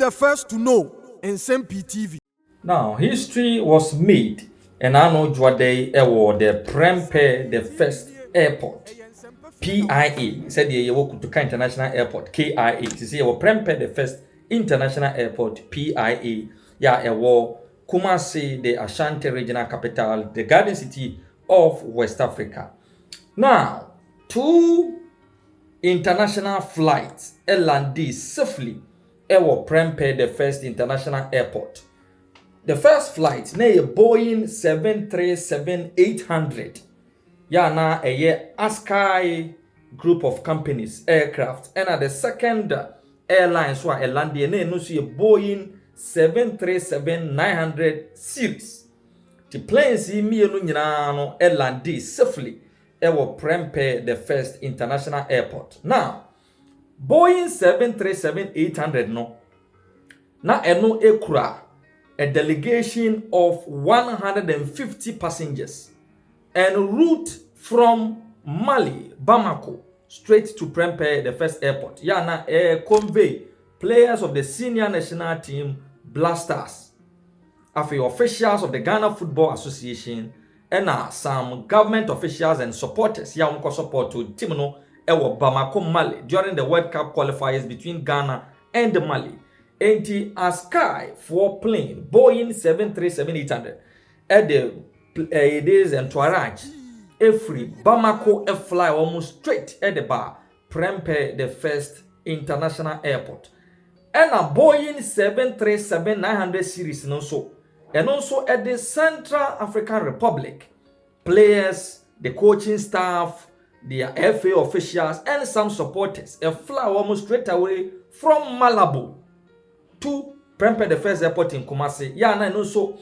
the first to know Nsem-Pii TV. Now, history was made, and I know Juade Ewo, the Prempeh, the first airport. PIA said the Yewokutuka International Airport, KIA. You see, Prempeh, the first international airport, PIA. Yeah, Kumasi, the Ashanti regional capital, the garden city of West Africa. Now, 2 international flights landed safely at Prempeh, the first international airport. The first flight, na a Boeing 737-800. Yeah, na a Askai group of companies, aircraft. And the second airline, so a landing, na no see a Boeing 737-900 series. The planes no landed safely at Prempeh, the first international airport. Now, Boeing 737-800 no, na eno ekura a delegation of 150 passengers en route from Mali, Bamako, straight to Prempeh, the first airport. Yana convey players of the senior national team, Blasters, officials of the Ghana Football Association, and some government officials and supporters. Ya support to team no ewo Bamako, Mali during the World Cup qualifiers between Ghana and Mali. Enti Askai for plane Boeing 737-800 at the it is entourage every Bamako fly almost straight at the bar Prempeh, the first international airport, and a Boeing 737-900 series and also at the Central African Republic. Players, the coaching staff, the FA officials, and some supporters fly almost straight away from Malabo to Prempeh, the first airport in Kumasi. Yeah, and also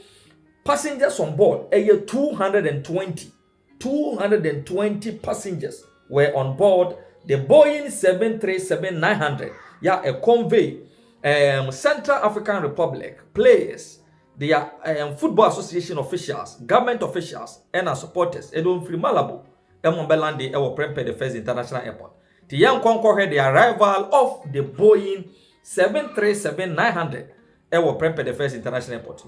passengers on board, 220 passengers were on board the Boeing 737-900. Yeah, a convey Central African Republic players, the Football Association officials, government officials, and our supporters. Edon free Malabo, Belandi, Prempeh, the first international airport. The young conquer the arrival of the Boeing 737-900 Prempeh, the first international airport.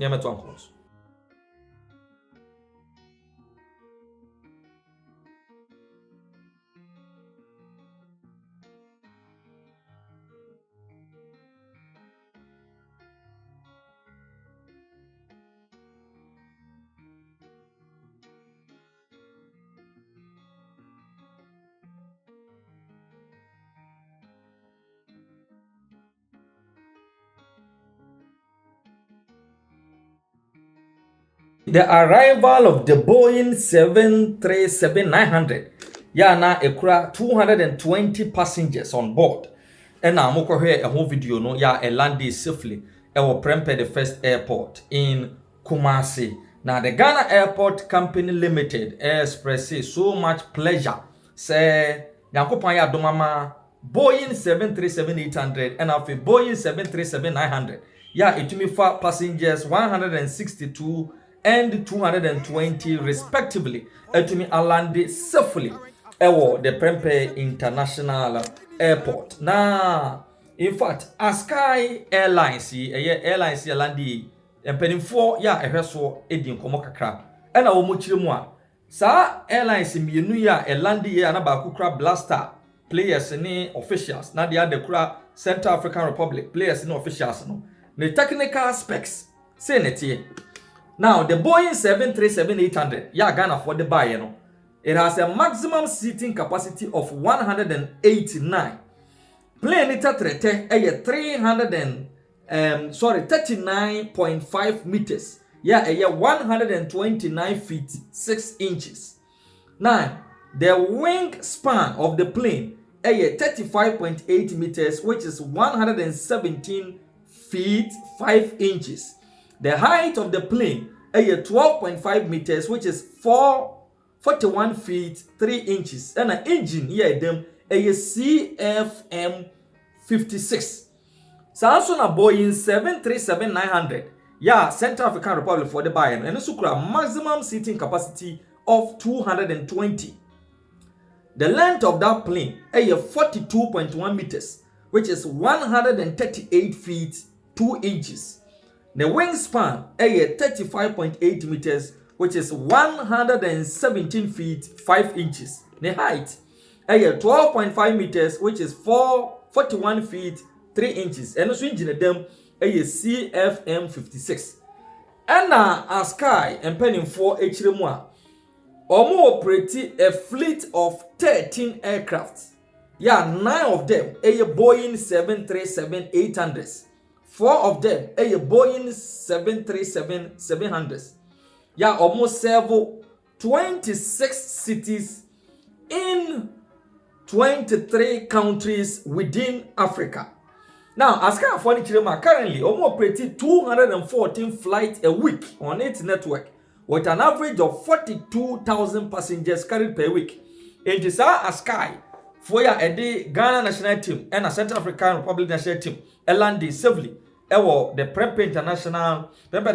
The arrival of the Boeing 737-900. Yeah, now a 220 passengers on board. And now I'm going to a whole video no. Yeah, a landed safely. Prempeh, the first airport in Kumasi. Now the Ghana Airport Company Limited expresses so much pleasure. Say, Yankopanya ya domama Boeing 737-800 and after Boeing 737-900. Yeah, it me for passengers 162 and 220 respectively. To me land safely the Prempeh International Airport. Now, in fact, Askai Airlines, airlines landi empenimfo ya ehweso edi nkomo kakra. And a womuchire sa airlines mienu ya elandi ya na ba kukra Blaster players ni officials. Na dia de kura Central African Republic players ni officials no. The technical specs say netie. Now, the Boeing 737-800, yeah, Ghana for the buy, it has a maximum seating capacity of 189. Plane it at 39.5 meters. Yeah, 129 feet 6 inches. Now, the wing span of the plane 35.8 meters, which is 117 feet 5 inches. The height of the plane 12.5 meters, which is 41 feet 3 inches. And an engine here them CFM 56. So also na Boeing 737-900. Yeah, Central African Republic for the buy-in. And also a maximum seating capacity of 220. The length of that plane 42.1 meters, which is 138 feet 2 inches. The wingspan is 35.8 meters, which is 117 feet 5 inches. The height is 12.5 meters, which is 41 feet 3 inches. And also engine them is CFM 56. And a sky and penning for H3 operate a fleet of 13 aircrafts. Yeah, 9 of them a Boeing 737-800s. 4 of them a Boeing 737-700s. Yeah, almost several 26 cities in 23 countries within Africa. Now, as for currently operating 214 flights a week on its network, with an average of 42,000 passengers carried per week. It is our sky for the Ghana national team and a Central African Republic national team. Elandi safely. The Prempeh the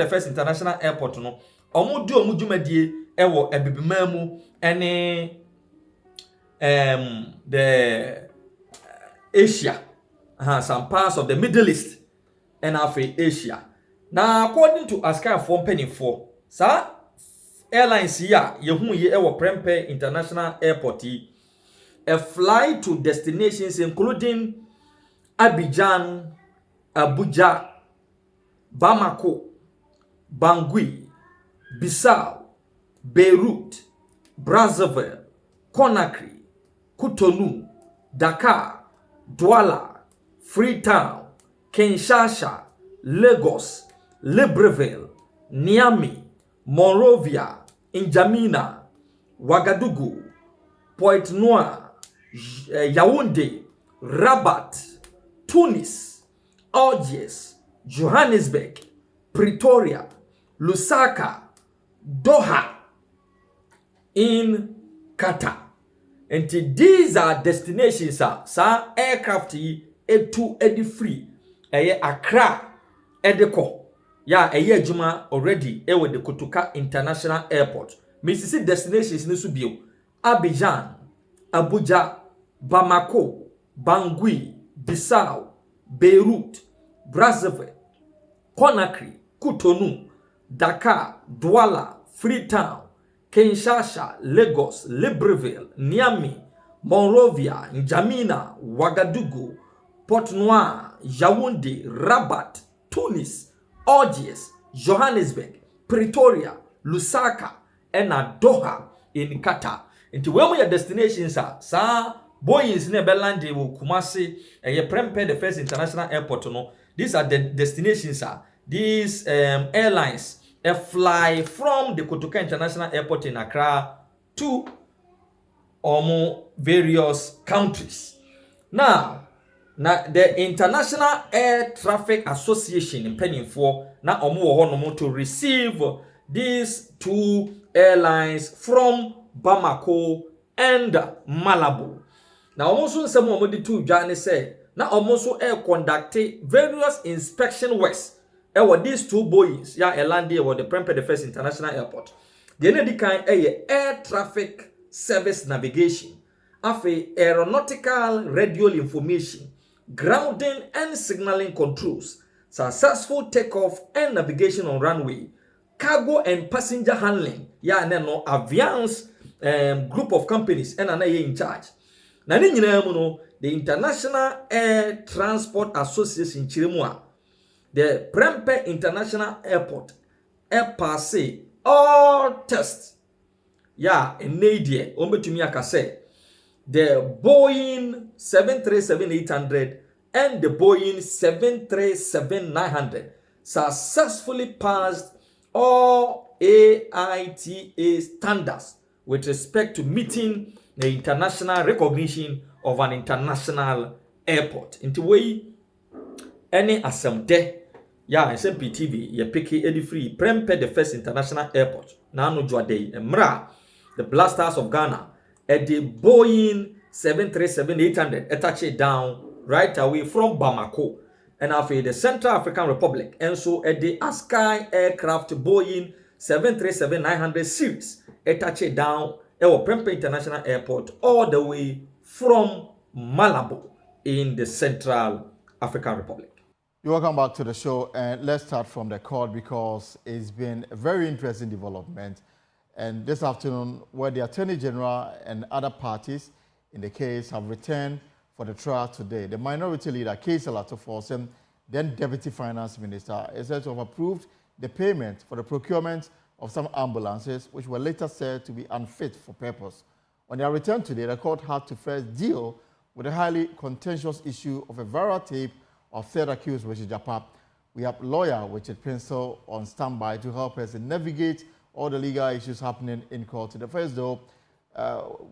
first international airport. No, Omudumedi ewo ebibimemu any the Asia, some parts of the Middle East and Asia. Now, according to Askai from Penny 4, sir. Airlines here, yehu ye ewo Prempeh International Airport, a flight to destinations including Abidjan, Abuja, Bamako, Bangui, Bissau, Beirut, Brazzaville, Conakry, Cotonou, Dakar, Douala, Freetown, Kinshasa, Lagos, Libreville, Niamey, Monrovia, N'Djamena, Ouagadougou, Pointe-Noire, Yaoundé, Rabat, Tunis, Algiers, Johannesburg, Pretoria, Lusaka, Doha, in Qatar. And these are destinations, sir, aircraft to free, Accra, Edeko. Yeah, a year juma already with the Kotoka International Airport. Mississippi destinations in Subio, Abidjan, Abuja, Bamako, Bangui, Bissau, Beirut, Brazzaville, Conakry, Cotonou, Dakar, Douala, Freetown, Kinshasa, Lagos, Libreville, Niamey, Monrovia, N'Djamena, Ouagadougou, Pointe-Noire, Yaoundé, Rabat, Tunis, Algiers, Johannesburg, Pretoria, Lusaka, and Doha in Qatar. Into where we are destinations are, sir, Boeing near Belandi, Kumasi, and ye Prempeh the first international airport. No, these are the destinations. These airlines fly from the Kotoka International Airport in Accra to various countries. Now, the International Air Traffic Association in Penny 4 now to receive these 2 airlines from Bamako and Malabo. Now also some of the 2 journalists say now also air conducted various inspection works. Were these 2 Boeings, Elandi or the Prempeh the first international airport. The other kind air traffic service navigation, aeronautical radio information, grounding and signaling controls, successful takeoff and navigation on runway, cargo and passenger handling, aviance group of companies and in charge. Na ni nyina mu no, the International Air Transport Association Chirimua, the Prempeh International Airport, passe all tests. And Nadia, Ombetumi akase, the Boeing 737-800 and the Boeing 737-900 successfully passed all AITA standards with respect to meeting the international recognition of an international airport. Into way any assembly, Nsem-Pii TV, ye pick it free, Prempeh the first international airport. Nano Juade, Mra, the blasters of Ghana, at the Boeing 737-800, attach down right away from Bamako, and after the Central African Republic, and so at the Askai aircraft Boeing 737-900 series, attach down at Prempeh International Airport all the way from Malabo in the Central African Republic. You're welcome back to the show, and let's start from the court because it's been a very interesting development. And this afternoon, where the Attorney General and other parties in the case have returned for the trial today, the minority leader, Kaysa Latoforsem, then Deputy Finance Minister, is said to have approved the payment for the procurement of some ambulances, which were later said to be unfit for purpose. On their return today, the court had to first deal with the highly contentious issue of a viral tape of third accused Richard Japa. We have lawyer Richard Pencil on standby to help us navigate all the legal issues happening in court. The first, though,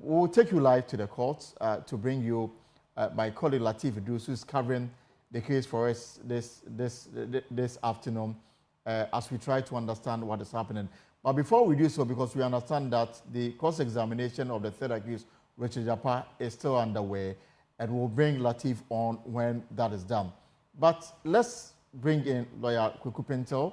we'll take you live to the courts to bring you my colleague Latif Idris, who's covering the case for us this afternoon as we try to understand what is happening. But before we do so, because we understand that the cross-examination of the third accused Richard Japa is still underway, and we'll bring Latif on when that is done. But let's bring in lawyer Kwaku Pintel,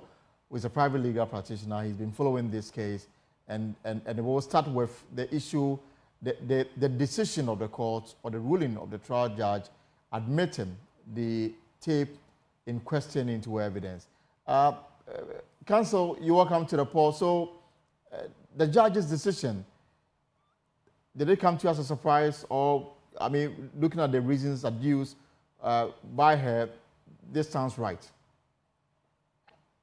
who is a private legal practitioner. He's been following this case, and we'll start with the issue, the decision of the court or the ruling of the trial judge admitting the tape in question into evidence. Counsel, you're welcome to the poll. So the judge's decision, did it come to you as a surprise, or, I mean, looking at the reasons adduced by her, this sounds right?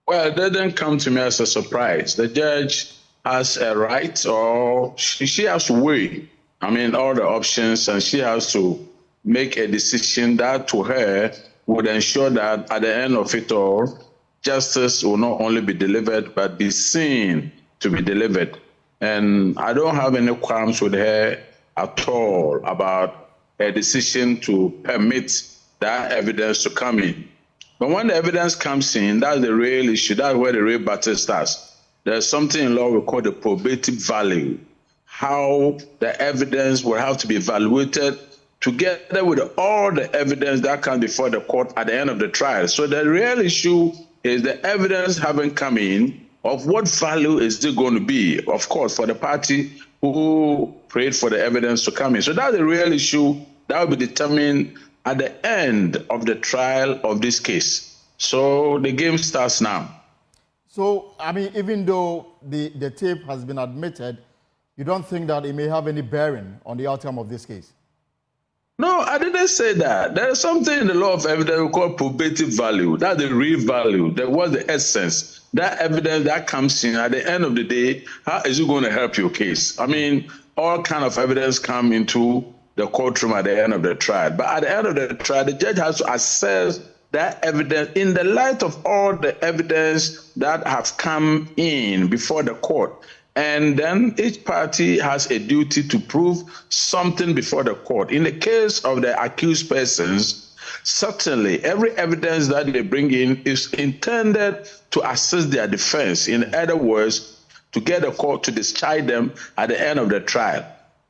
Well, it didn't come to me as a surprise. The judge has a right, or she has to weigh, I mean, all the options, and she has to make a decision that to her would ensure that at the end of it all, justice will not only be delivered, but be seen to be delivered. And I don't have any qualms with her at all about a decision to permit that evidence to come in. But when the evidence comes in, that's the real issue. That's where the real battle starts. There's something in law we call the probative value, how the evidence will have to be evaluated together with all the evidence that comes before the court at the end of the trial. So the real issue is the evidence having come in, of what value is it going to be, of course, for the party who prayed for the evidence to come in. So that's the real issue that will be determined at the end of the trial of this case. So the game starts now. So, I mean, even though the tape has been admitted, you don't think that it may have any bearing on the outcome of this case? No, I didn't say that. There is something in the law of evidence we call probative value. That's the real value. That was the essence. That evidence that comes in at the end of the day, how is it going to help your case? I mean, all kind of evidence come into the courtroom at the end of the trial. But at the end of the trial, the judge has to assess that evidence in the light of all the evidence that have come in before the court. And then each party has a duty to prove something before the court. In the case of the accused persons, certainly every evidence that they bring in is intended to assist their defense. In other words, to get the court to discharge them at the end of the trial.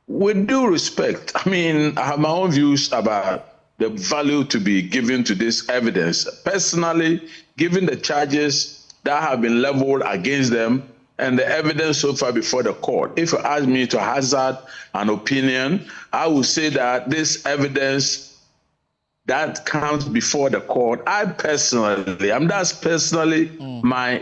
With due respect, I mean, I have my own views about the value to be given to this evidence. Personally, given the charges that have been leveled against them and the evidence so far before the court, if you ask me to hazard an opinion, I would say that this evidence that comes before the court, that's personally my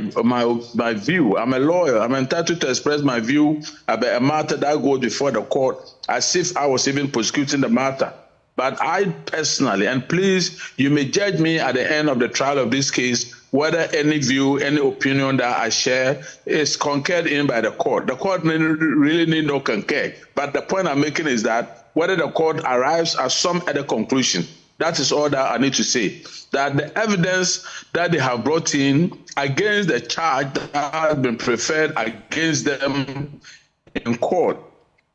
view. I'm a lawyer. I'm entitled to express my view about a matter that goes before the court as if I was even prosecuting the matter. But I personally, and please, you may judge me at the end of the trial of this case, whether any view, any opinion that I share is concurred in by the court. The court really need no concur. But the point I'm making is that whether the court arrives at some other conclusion, that is all that I need to say. That the evidence that they have brought in against the charge that has been preferred against them in court,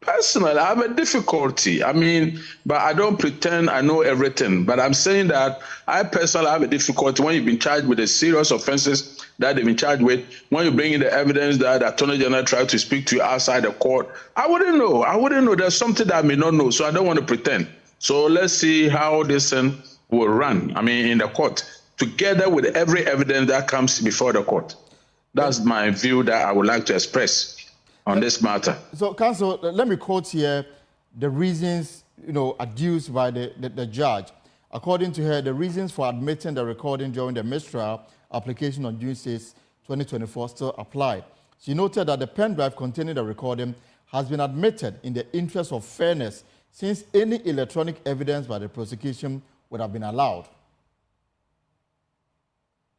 personally, I have a difficulty. I mean, but I don't pretend I know everything. But I'm saying that I personally have a difficulty when you've been charged with the serious offenses that they've been charged with. When you bring in the evidence that the Attorney General tried to speak to you outside the court, I wouldn't know. There's something that I may not know, so I don't want to pretend. So let's see how this thing will run, in the court, together with every evidence that comes before the court. That's my view that I would like to express on this matter. So, counsel, let me quote here the reasons, adduced by the judge. According to her, the reasons for admitting the recording during the mistrial application on June 6, 2024 still apply. She noted that the pen drive containing the recording has been admitted in the interest of fairness, since any electronic evidence by the prosecution would have been allowed.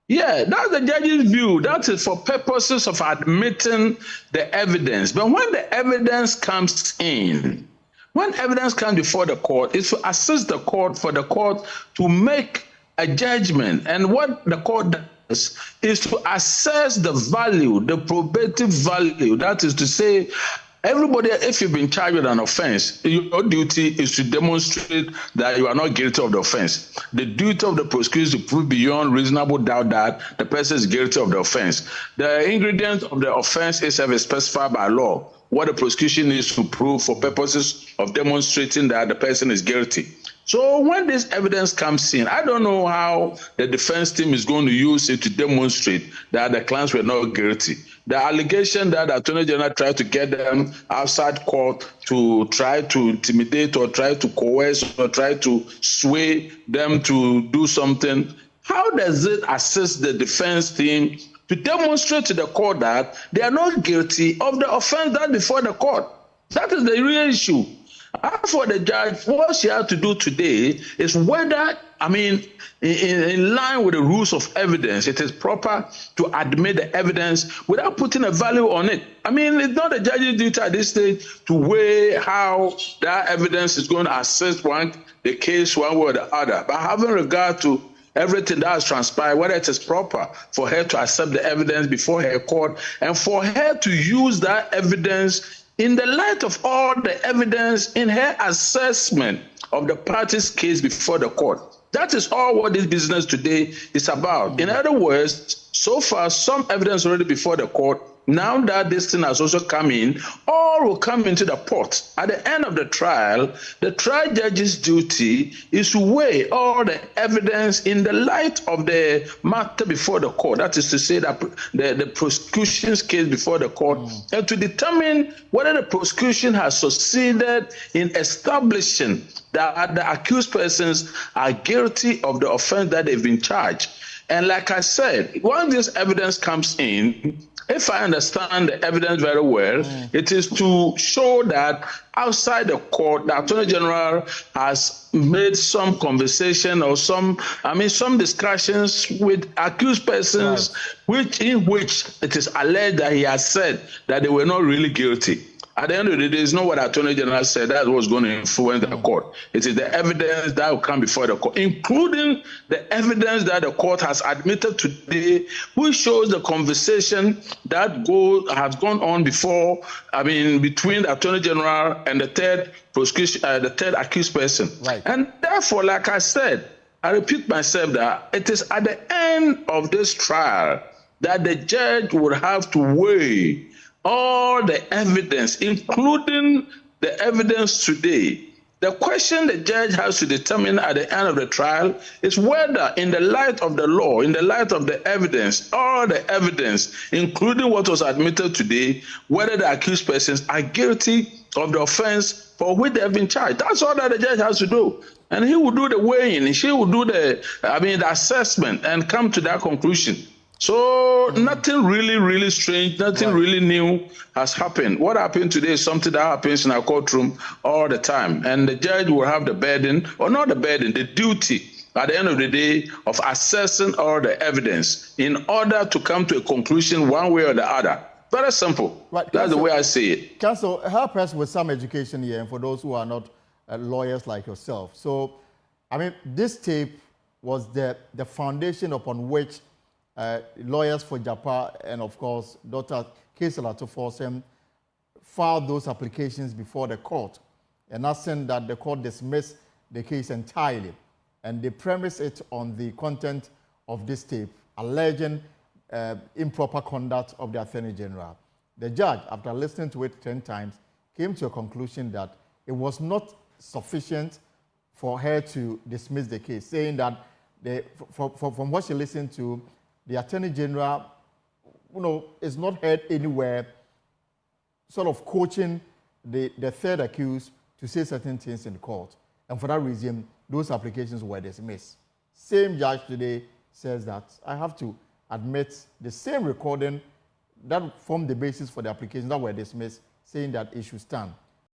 Yeah, that's the judge's view. That is for purposes of admitting the evidence. But when the evidence comes in, when evidence comes before the court, it's to assist the court for the court to make a judgment. And what the court does is to assess the value, the probative value. That is to say, everybody, if you've been charged with an offense, your duty is to demonstrate that you are not guilty of the offense. The duty of the prosecution is to prove beyond reasonable doubt that the person is guilty of the offense. The ingredient of the offense is specified by law. What the prosecution needs to prove for purposes of demonstrating that the person is guilty. So when this evidence comes in, I don't know how the defense team is going to use it to demonstrate that the clients were not guilty. The allegation that the Attorney General tried to get them outside court to try to intimidate or try to coerce or try to sway them to do something, how does it assist the defense team to demonstrate to the court that they are not guilty of the offense done before the court? That is the real issue. As for the judge, what she has to do today is whether, in line with the rules of evidence, it is proper to admit the evidence without putting a value on it. It's not the judge's duty at this stage to weigh how that evidence is going to assist the case one way or the other. But having regard to everything that has transpired, whether it is proper for her to accept the evidence before her court and for her to use that evidence in the light of all the evidence in her assessment of the party's case before the court. That is all what this business today is about. In other words, so far, some evidence already before the court. Now that this thing has also come in, all will come into the pot. At the end of the trial judge's duty is to weigh all the evidence in the light of the matter before the court. That is to say that the prosecution's case before the court, and to determine whether the prosecution has succeeded in establishing that the accused persons are guilty of the offense that they've been charged. And like I said, once this evidence comes in, if I understand the evidence very well, it is to show that outside the court, the Attorney General has made some conversation or some discussions with accused persons, in which it is alleged that he has said that they were not really guilty. At the end of the day, it's not what the Attorney General said that was going to influence the court. It is the evidence that will come before the court, including the evidence that the court has admitted today, which shows the conversation that has gone on before, between the Attorney General and the third accused person. Right. And therefore, like I said, I repeat myself that it is at the end of this trial that the judge would have to weigh all the evidence, including the evidence today. The question the judge has to determine at the end of the trial is whether, in the light of the law, in the light of the evidence, all the evidence, including what was admitted today, whether the accused persons are guilty of the offense for which they have been charged. That's all that the judge has to do. And he will do the weighing, she will do the assessment and come to that conclusion. So nothing really strange, nothing really new has happened. What happened today is something that happens in our courtroom all the time. And the judge will have the burden, or not the burden, the duty at the end of the day of assessing all the evidence in order to come to a conclusion one way or the other. Very simple. Right. That's the way I see it. Counsel, help us with some education here, and for those who are not lawyers like yourself. So, this tape was the foundation upon which lawyers for Japan and, of course, Dr. Kesela Tufosem filed those applications before the court, and asking that the court dismiss the case entirely. And they premise it on the content of this tape, alleging improper conduct of the Attorney General. The judge, after listening to it 10 times, came to a conclusion that it was not sufficient for her to dismiss the case, saying that from what she listened to, the Attorney General, is not heard anywhere sort of coaching the third accused to say certain things in court. And for that reason, those applications were dismissed. Same judge today says that I have to admit the same recording that formed the basis for the applications that were dismissed, saying that it should stand.